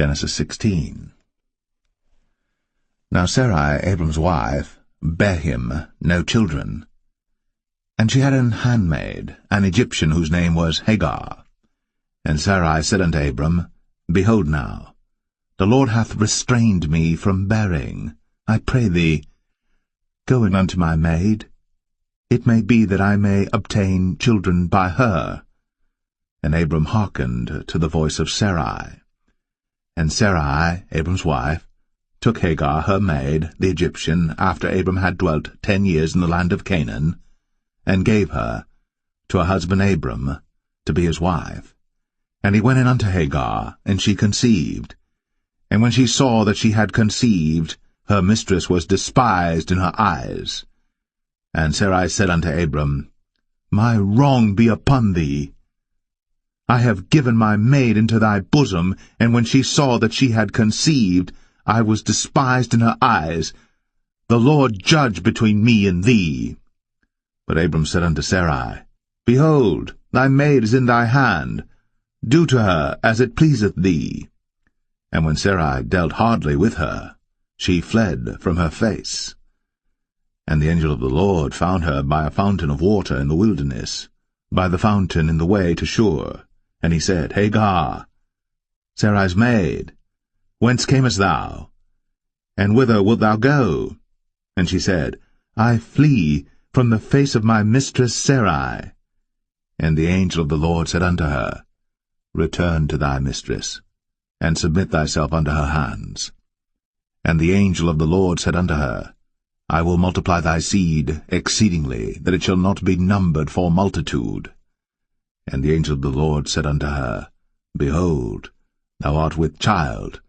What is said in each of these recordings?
Genesis 16. Now Sarai, Abram's wife, bare him no children. And she had an handmaid, an Egyptian, whose name was Hagar. And Sarai said unto Abram, Behold now, the Lord hath restrained me from bearing. I pray thee, go in unto my maid. It may be that I may obtain children by her. And Abram hearkened to the voice of Sarai. And Sarai, Abram's wife, took Hagar her maid, the Egyptian, after Abram had dwelt 10 years in the land of Canaan, and gave her to her husband Abram to be his wife. And he went in unto Hagar, and she conceived. And when she saw that she had conceived, her mistress was despised in her eyes. And Sarai said unto Abram, My wrong be upon thee. I have given my maid into thy bosom, and when she saw that she had conceived, I was despised in her eyes. The Lord judge between me and thee. But Abram said unto Sarai, Behold, thy maid is in thy hand. Do to her as it pleaseth thee. And when Sarai dealt hardly with her, she fled from her face. And the angel of the Lord found her by a fountain of water in the wilderness, by the fountain in the way to Shur. And he said, Hagar, Sarai's maid, whence camest thou? And whither wilt thou go? And she said, I flee from the face of my mistress Sarai. And the angel of the Lord said unto her, Return to thy mistress, and submit thyself unto her hands. And the angel of the Lord said unto her, I will multiply thy seed exceedingly, that it shall not be numbered for multitude. And the angel of the Lord said unto her, Behold, thou art with child,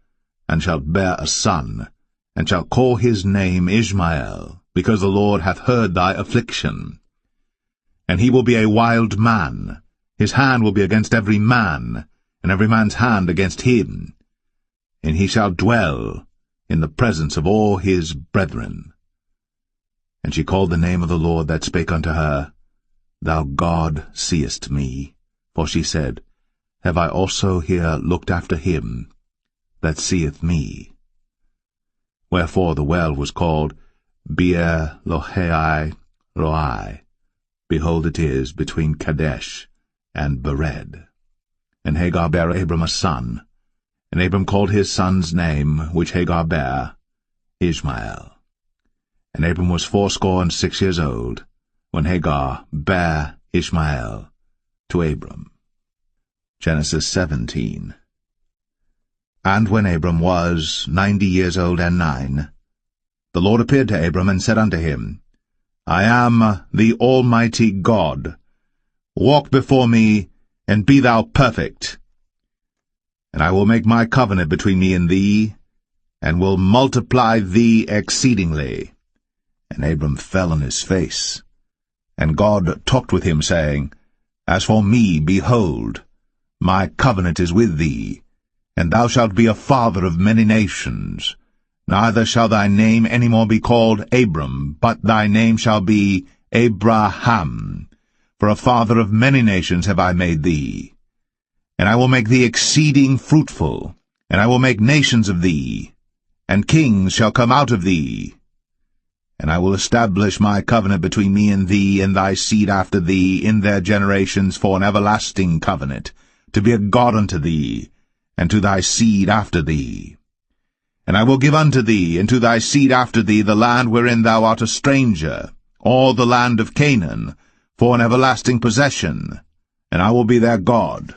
and shalt bear a son, and shalt call his name Ishmael, because the Lord hath heard thy affliction. And he will be a wild man, his hand will be against every man, and every man's hand against him. And he shall dwell in the presence of all his brethren. And she called the name of the Lord that spake unto her, Thou God seest me. For she said, Have I also here looked after him that seeth me? Wherefore the well was called Beer Lohai Roi. Behold, it is between Kadesh and Bered. And Hagar bare Abram a son, and Abram called his son's name, which Hagar bare, Ishmael. And Abram was 86 years old, when Hagar bare Ishmael to Abram. Genesis 17. And when Abram was 90 years old and 9, the Lord appeared to Abram and said unto him, I am the Almighty God. Walk before me, and be thou perfect. And I will make my covenant between me and thee, and will multiply thee exceedingly. And Abram fell on his face. And God talked with him, saying, As for me, behold, my covenant is with thee, and thou shalt be a father of many nations. Neither shall thy name any more be called Abram, but thy name shall be Abraham. For a father of many nations have I made thee. And I will make thee exceeding fruitful, and I will make nations of thee, and kings shall come out of thee. And I will establish my covenant between me and thee and thy seed after thee in their generations for an everlasting covenant, to be a God unto thee, and to thy seed after thee. And I will give unto thee and to thy seed after thee the land wherein thou art a stranger, all the land of Canaan, for an everlasting possession, and I will be their God.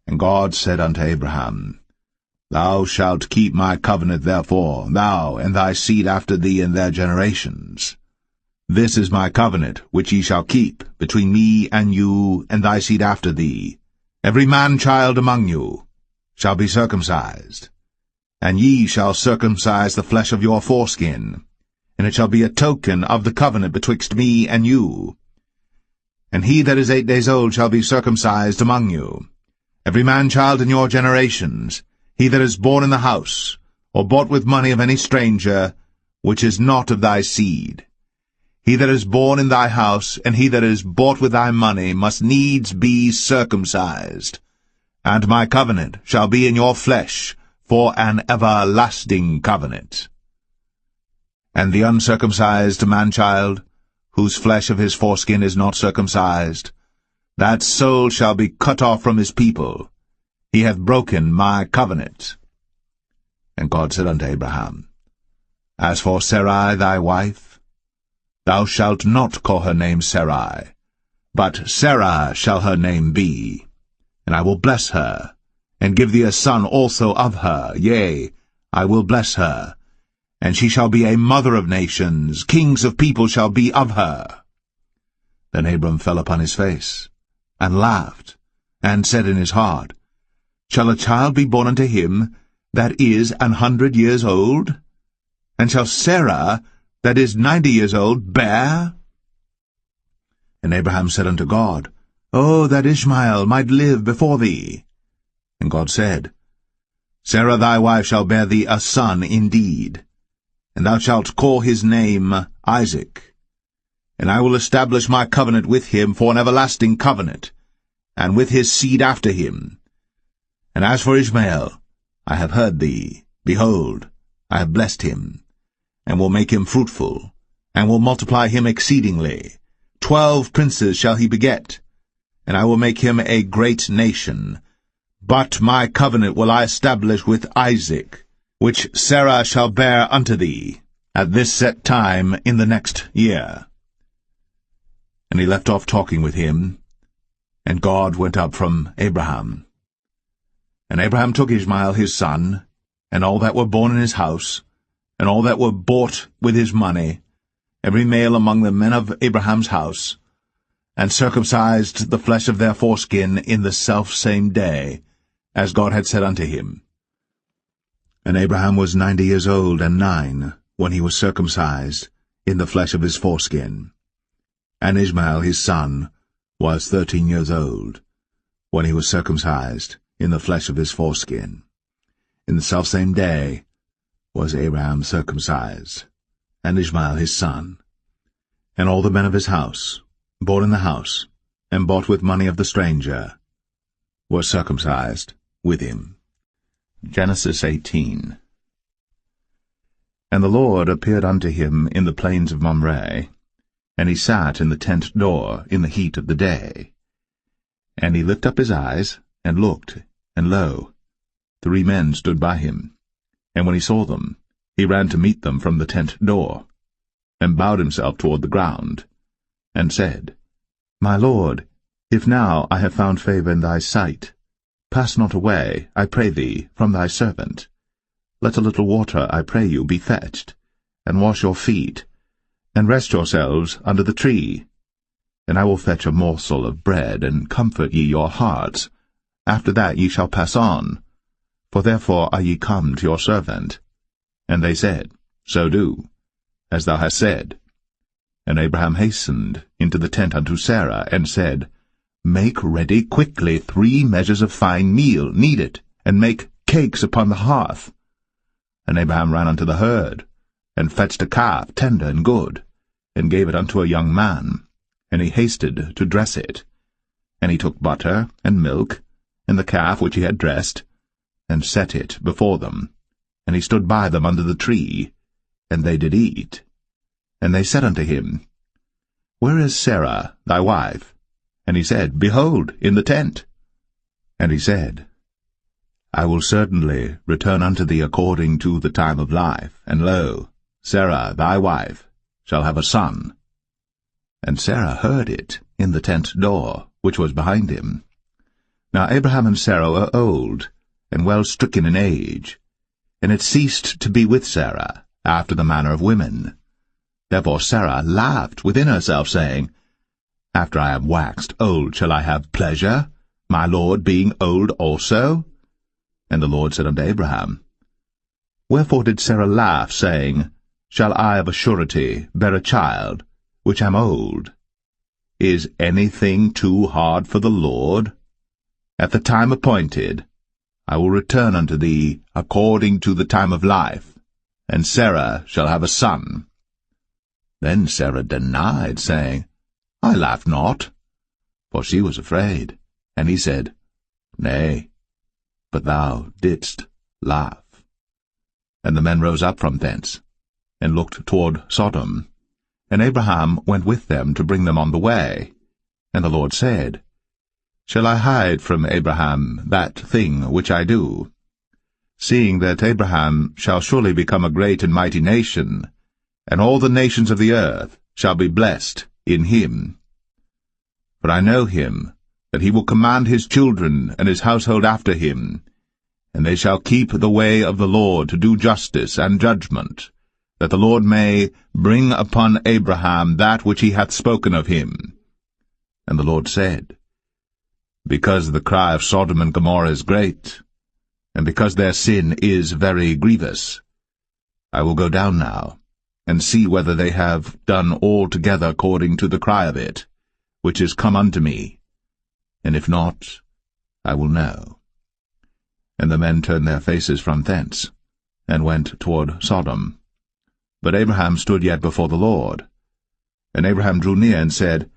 And God said unto Abraham, Thou shalt keep my covenant therefore, thou and thy seed after thee in their generations. This is my covenant which ye shall keep between me and you and thy seed after thee. Every man-child among you shall be circumcised, and ye shall circumcise the flesh of your foreskin, and it shall be a token of the covenant betwixt me and you. And he that is 8 days old shall be circumcised among you, every man-child in your generations, he that is born in the house, or bought with money of any stranger, which is not of thy seed. He that is born in thy house, and he that is bought with thy money, must needs be circumcised. and my covenant shall be in your flesh for an everlasting covenant. And the uncircumcised man-child, whose flesh of his foreskin is not circumcised, that soul shall be cut off from his people. He hath broken my covenant. And God said unto Abraham, As for Sarai thy wife, thou shalt not call her name Sarai, but Sarah shall her name be. And I will bless her, and give thee a son also of her. Yea, I will bless her, and she shall be a mother of nations. Kings of people shall be of her. Then Abram fell upon his face, and laughed, and said in his heart, Shall a child be born unto him that is 100 years old? And shall Sarah, that is 90 years old, bear? And Abraham said unto God, O that Ishmael might live before thee. And God said, Sarah thy wife shall bear thee a son indeed, and thou shalt call his name Isaac. And I will establish my covenant with him for an everlasting covenant, and with his seed after him. And as for Ishmael, I have heard thee. Behold, I have blessed him, and will make him fruitful, and will multiply him exceedingly. 12 princes shall he beget, and I will make him a great nation. But my covenant will I establish with Isaac, which Sarah shall bear unto thee, at this set time in the next year. And he left off talking with him, and God went up from Abraham. And Abraham took Ishmael his son, and all that were born in his house, and all that were bought with his money, every male among the men of Abraham's house, and circumcised the flesh of their foreskin in the selfsame day, as God had said unto him. And Abraham was 90 years old and 9, when he was circumcised in the flesh of his foreskin. And Ishmael his son was 13 years old, when he was circumcised in the flesh of his foreskin. In the selfsame day was Abraham circumcised, and Ishmael his son. And all the men of his house, born in the house, and bought with money of the stranger, were circumcised with him. Genesis 18. And the Lord appeared unto him in the plains of Mamre, and he sat in the tent door in the heat of the day. And he lifted up his eyes, and looked, and lo, 3 men stood by him. And when he saw them, he ran to meet them from the tent door, and bowed himself toward the ground, and said, My Lord, if now I have found favor in thy sight, pass not away, I pray thee, from thy servant. Let a little water, I pray you, be fetched, and wash your feet, and rest yourselves under the tree. And I will fetch a morsel of bread, and comfort ye your hearts. After that ye shall pass on, for therefore are ye come to your servant. And they said, So do, as thou hast said. And Abraham hastened into the tent unto Sarah, and said, Make ready quickly 3 measures of fine meal, knead it, and make cakes upon the hearth. And Abraham ran unto the herd, and fetched a calf tender and good, and gave it unto a young man, and he hasted to dress it. And he took butter and milk, and the calf which he had dressed, and set it before them. And he stood by them under the tree, and they did eat. And they said unto him, Where is Sarah thy wife? And he said, Behold, in the tent. And he said, I will certainly return unto thee according to the time of life, and lo, Sarah thy wife shall have a son. And Sarah heard it in the tent door, which was behind him. Now Abraham and Sarah were old, and well stricken in age, and it ceased to be with Sarah, after the manner of women. Therefore Sarah laughed within herself, saying, After I am waxed old shall I have pleasure, my Lord being old also? And the Lord said unto Abraham, Wherefore did Sarah laugh, saying, Shall I of a surety bear a child, which am old? Is anything too hard for the Lord? At the time appointed, I will return unto thee according to the time of life, and Sarah shall have a son. Then Sarah denied, saying, I laughed not, for she was afraid. And he said, Nay, but thou didst laugh. And the men rose up from thence, and looked toward Sodom. And Abraham went with them to bring them on the way. And the Lord said, Shall I hide from Abraham that thing which I do? Seeing that Abraham shall surely become a great and mighty nation, and all the nations of the earth shall be blessed in him. For I know him, that he will command his children and his household after him, and they shall keep the way of the Lord to do justice and judgment, that the Lord may bring upon Abraham that which he hath spoken of him. And the Lord said, Because the cry of Sodom and Gomorrah is great, and because their sin is very grievous, I will go down now, and see whether they have done altogether according to the cry of it, which is come unto me, and if not, I will know. And the men turned their faces from thence, and went toward Sodom. But Abraham stood yet before the Lord. And Abraham drew near and said,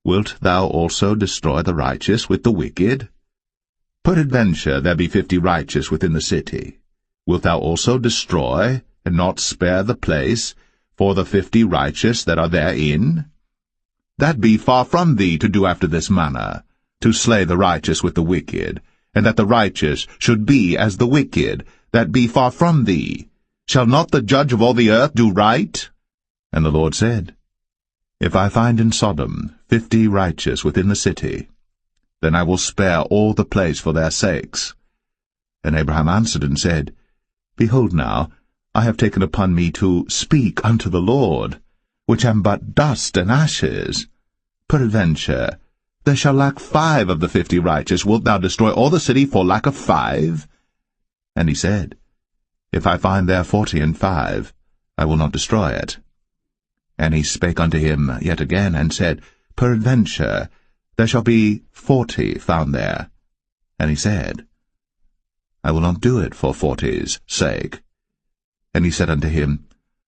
Wilt thou also destroy the righteous with the wicked? Peradventure there be 50 righteous within the city. Wilt thou also destroy, and not spare the place, for the 50 righteous that are therein? That be far from thee to do after this manner, to slay the righteous with the wicked, and that the righteous should be as the wicked, that be far from thee. Shall not the judge of all the earth do right? And the Lord said, If I find in Sodom 50 righteous within the city, then I will spare all the place for their sakes. And Abraham answered and said, Behold now, I have taken upon me to speak unto the Lord, which am but dust and ashes. Peradventure, there shall lack 5 of the 50 righteous. Wilt thou destroy all the city for lack of 5? And he said, If I find there 40 and 5, I will not destroy it. And he spake unto him yet again, and said, Peradventure, there shall be 40 found there. And he said, I will not do it for 40's sake. And he said unto him,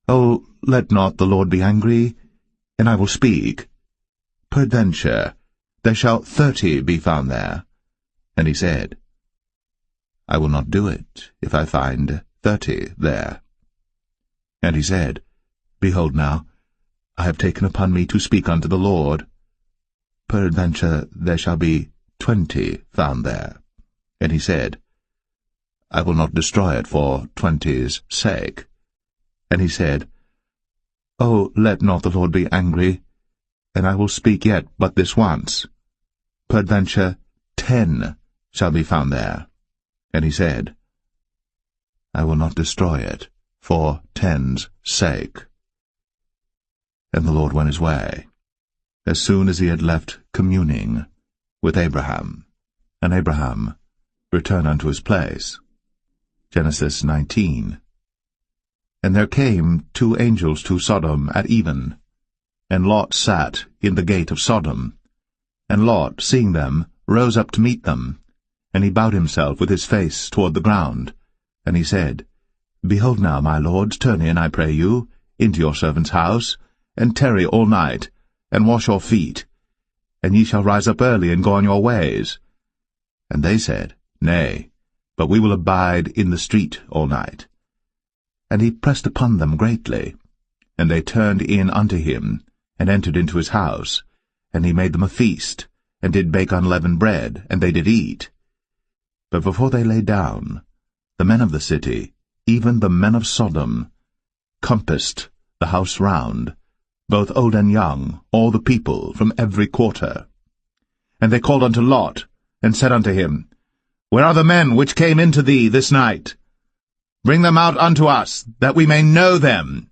O, let not the Lord be angry, and I will speak. Peradventure, there shall 30 be found there. And he said, I will not do it, if I find 30 there. And he said, Behold now, I have taken upon me to speak unto the Lord. Peradventure there shall be 20 found there. And he said, I will not destroy it for 20's sake. And he said, O, let not the Lord be angry, and I will speak yet but this once. Peradventure 10 shall be found there. And he said, I will not destroy it for 10's sake. And the Lord went his way, as soon as he had left communing with Abraham. And Abraham returned unto his place. Genesis 19. And there came 2 angels to Sodom at even, and Lot sat in the gate of Sodom. And Lot, seeing them, rose up to meet them, and he bowed himself with his face toward the ground. And he said, Behold now, my lords, turn in, I pray you, into your servant's house, and tarry all night, and wash your feet, and ye shall rise up early and go on your ways. And they said, Nay, but we will abide in the street all night. And he pressed upon them greatly. And they turned in unto him, and entered into his house. And he made them a feast, and did bake unleavened bread, and they did eat. But before they lay down, the men of the city, even the men of Sodom, compassed the house round, both old and young, all the people from every quarter. And they called unto Lot, and said unto him, Where are the men which came into thee this night? Bring them out unto us, that we may know them.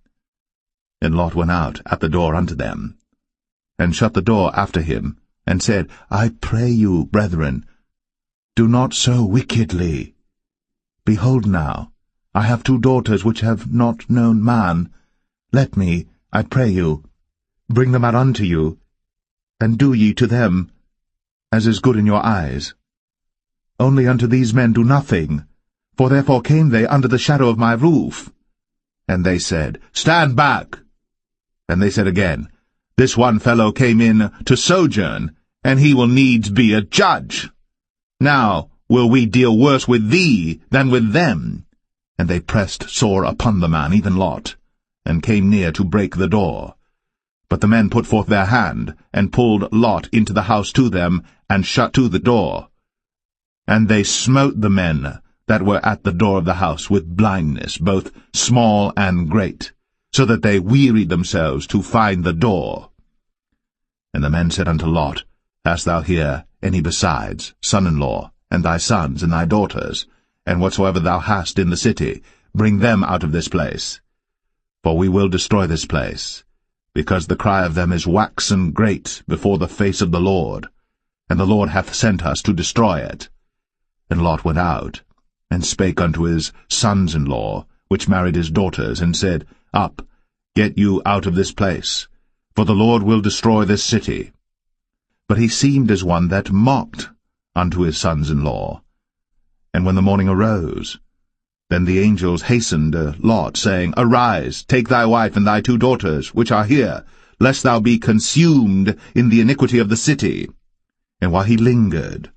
And Lot went out at the door unto them, and shut the door after him, and said, I pray you, brethren, do not so wickedly. Behold now, I have 2 daughters which have not known man. Let me, I pray you, bring them out unto you, and do ye to them as is good in your eyes. Only unto these men do nothing, for therefore came they under the shadow of my roof. And they said, Stand back. And they said again, This one fellow came in to sojourn, and he will needs be a judge. Now, will we deal worse with thee than with them? And they pressed sore upon the man, even Lot, and came near to break the door. But the men put forth their hand, and pulled Lot into the house to them, and shut to the door. And they smote the men that were at the door of the house with blindness, both small and great, so that they wearied themselves to find the door. And the men said unto Lot, Hast thou here any besides, son-in-law, and thy sons, and thy daughters, and whatsoever thou hast in the city, bring them out of this place. For we will destroy this place, because the cry of them is waxen great before the face of the Lord, and the Lord hath sent us to destroy it. And Lot went out, and spake unto his sons-in-law, which married his daughters, and said, Up, get you out of this place, for the Lord will destroy this city. But he seemed as one that mocked unto his sons-in-law. And when the morning arose, then the angels hastened Lot, saying, Arise, take thy wife and thy 2 daughters, which are here, lest thou be consumed in the iniquity of the city. And while he lingered,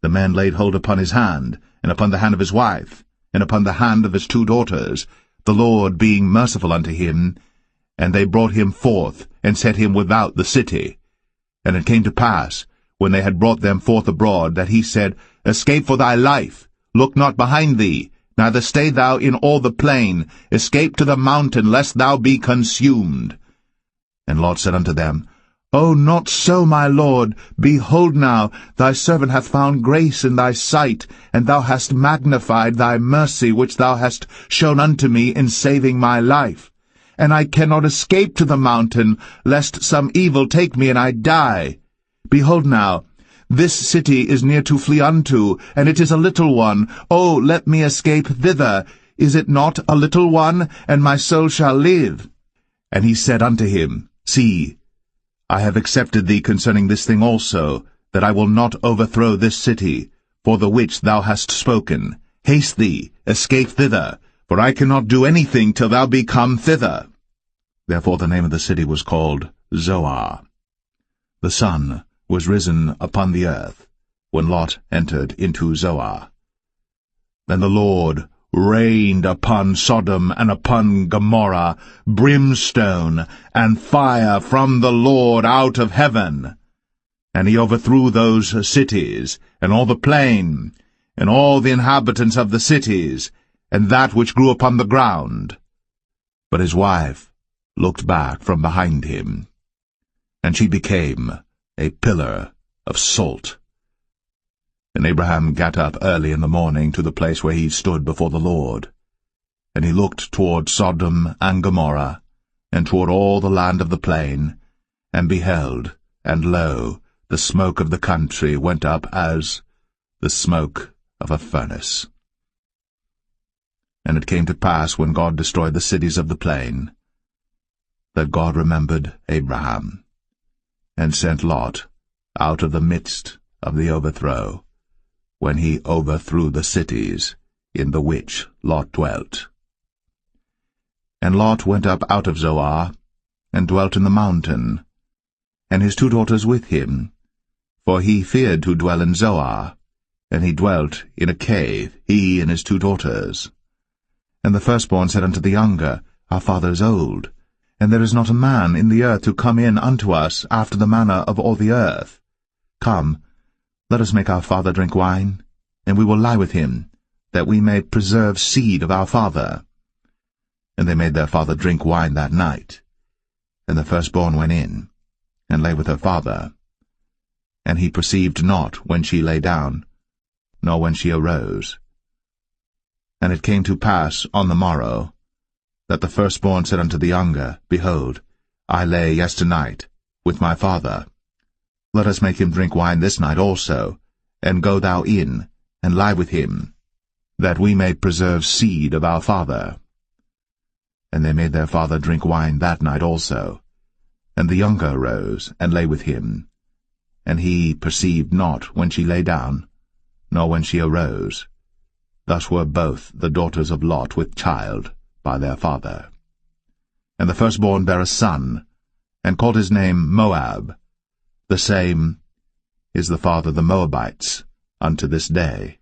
the men laid hold upon his hand, and upon the hand of his wife, and upon the hand of his 2 daughters, the Lord being merciful unto him, and they brought him forth, and set him without the city. And it came to pass, when they had brought them forth abroad, that he said, Escape for thy life, look not behind thee, neither stay thou in all the plain, escape to the mountain, lest thou be consumed. And Lot said unto them, O not so, my lord. Behold now, thy servant hath found grace in thy sight, and thou hast magnified thy mercy which thou hast shown unto me in saving my life. And I cannot escape to the mountain, lest some evil take me and I die. Behold now, this city is near to flee unto, and it is a little one. O let me escape thither. Is it not a little one, and my soul shall live? And he said unto him, See, I have accepted thee concerning this thing also, that I will not overthrow this city, for the which thou hast spoken. Haste thee, escape thither, for I cannot do anything till thou be come thither. Therefore the name of the city was called Zoar. The sun was risen upon the earth, when Lot entered into Zoar. Then the Lord rained upon Sodom and upon Gomorrah brimstone and fire from the Lord out of heaven. And he overthrew those cities, and all the plain, and all the inhabitants of the cities, and that which grew upon the ground. But his wife looked back from behind him, and she became a pillar of salt. And Abraham got up early in the morning to the place where he stood before the Lord. And he looked toward Sodom and Gomorrah, and toward all the land of the plain, and beheld, and lo, the smoke of the country went up as the smoke of a furnace. And it came to pass, when God destroyed the cities of the plain, that God remembered Abraham, and sent Lot out of the midst of the overthrow, when he overthrew the cities in the which Lot dwelt. And Lot went up out of Zoar, and dwelt in the mountain, and his 2 daughters with him, for he feared to dwell in Zoar, and he dwelt in a cave, he and his 2 daughters. And the firstborn said unto the younger, Our father is old, and there is not a man in the earth to come in unto us after the manner of all the earth. Come, let us make our father drink wine, and we will lie with him, that we may preserve seed of our father. And they made their father drink wine that night. And the firstborn went in, and lay with her father. And he perceived not when she lay down, nor when she arose. And it came to pass on the morrow, that the firstborn said unto the younger, Behold, I lay yesternight with my father. Let us make him drink wine this night also, and go thou in, and lie with him, that we may preserve seed of our father. And they made their father drink wine that night also. And the younger arose, and lay with him. And he perceived not when she lay down, nor when she arose. Thus were both the daughters of Lot with child by their father. And the firstborn bare a son, and called his name Moab. The same is the father of the Moabites unto this day.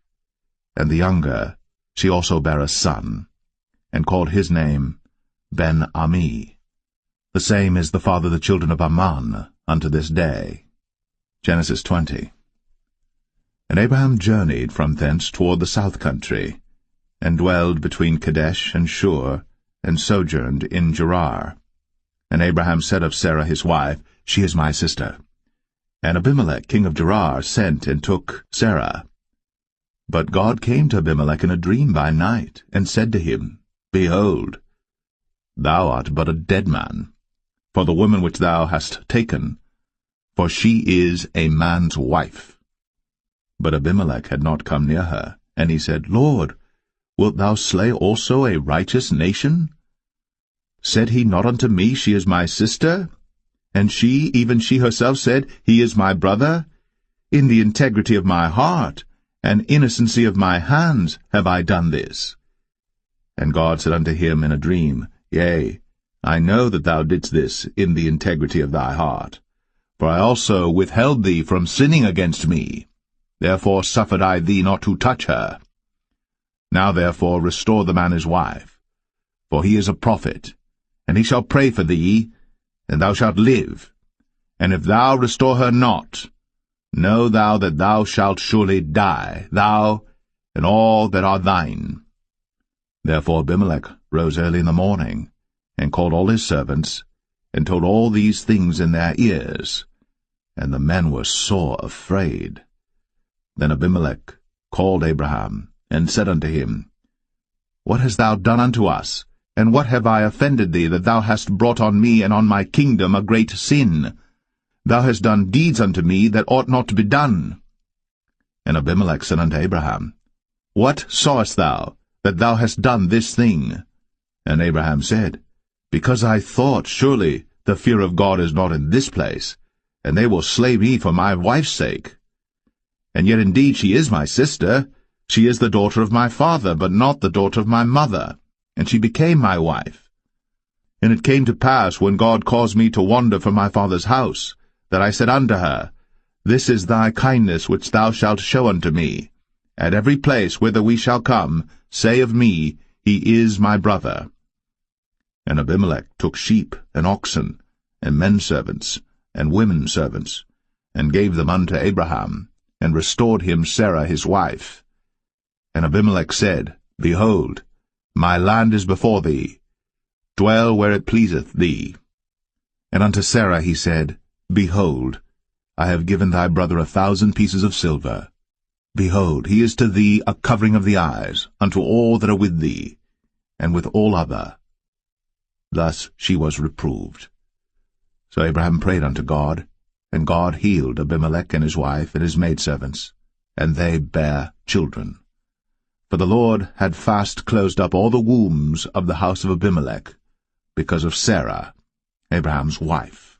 and the younger, she also bare a son, and called his name Ben-Ami. The same is the father of the children of Ammon unto this day. Genesis 20. And Abraham journeyed from thence toward the south country, and dwelled between Kadesh and Shur, and sojourned in Gerar. And Abraham said of Sarah his wife, She is my sister. And Abimelech king of Gerar sent and took Sarah. But God came to Abimelech in a dream by night, and said to him, Behold, thou art but a dead man, for the woman which thou hast taken, for she is a man's wife. But Abimelech had not come near her, and he said, Lord, wilt thou slay also a righteous nation? Said he not unto me, She is my sister? And she, even she herself, said, He is my brother? In the integrity of my heart, and innocency of my hands, have I done this. And God said unto him in a dream, Yea, I know that thou didst this in the integrity of thy heart. For I also withheld thee from sinning against me. Therefore suffered I thee not to touch her. Now therefore restore the man his wife, for he is a prophet, and he shall pray for thee, and thou shalt live. And if thou restore her not, know thou that thou shalt surely die, thou and all that are thine. Therefore Abimelech rose early in the morning, and called all his servants, and told all these things in their ears. And the men were sore afraid. Then Abimelech called Abraham, and said unto him, What hast thou done unto us? And what have I offended thee, that thou hast brought on me and on my kingdom a great sin? Thou hast done deeds unto me that ought not to be done. And Abimelech said unto Abraham, What sawest thou, that thou hast done this thing? And Abraham said, Because I thought, surely the fear of God is not in this place, and they will slay me for my wife's sake. And yet indeed she is my sister. She is the daughter of my father, but not the daughter of my mother, and she became my wife. And it came to pass, when God caused me to wander from my father's house, that I said unto her, This is thy kindness which thou shalt show unto me. At every place whither we shall come, say of me, He is my brother. And Abimelech took sheep and oxen, and men servants, and women servants, and gave them unto Abraham, and restored him Sarah his wife. And Abimelech said, Behold, my land is before thee. Dwell where it pleaseth thee. And unto Sarah he said, Behold, I have given thy brother 1,000 pieces of silver. Behold, he is to thee a covering of the eyes, unto all that are with thee, and with all other. Thus she was reproved. So Abraham prayed unto God, and God healed Abimelech and his wife and his maidservants, and they bare children. For the Lord had fast closed up all the wombs of the house of Abimelech, because of Sarah, Abraham's wife.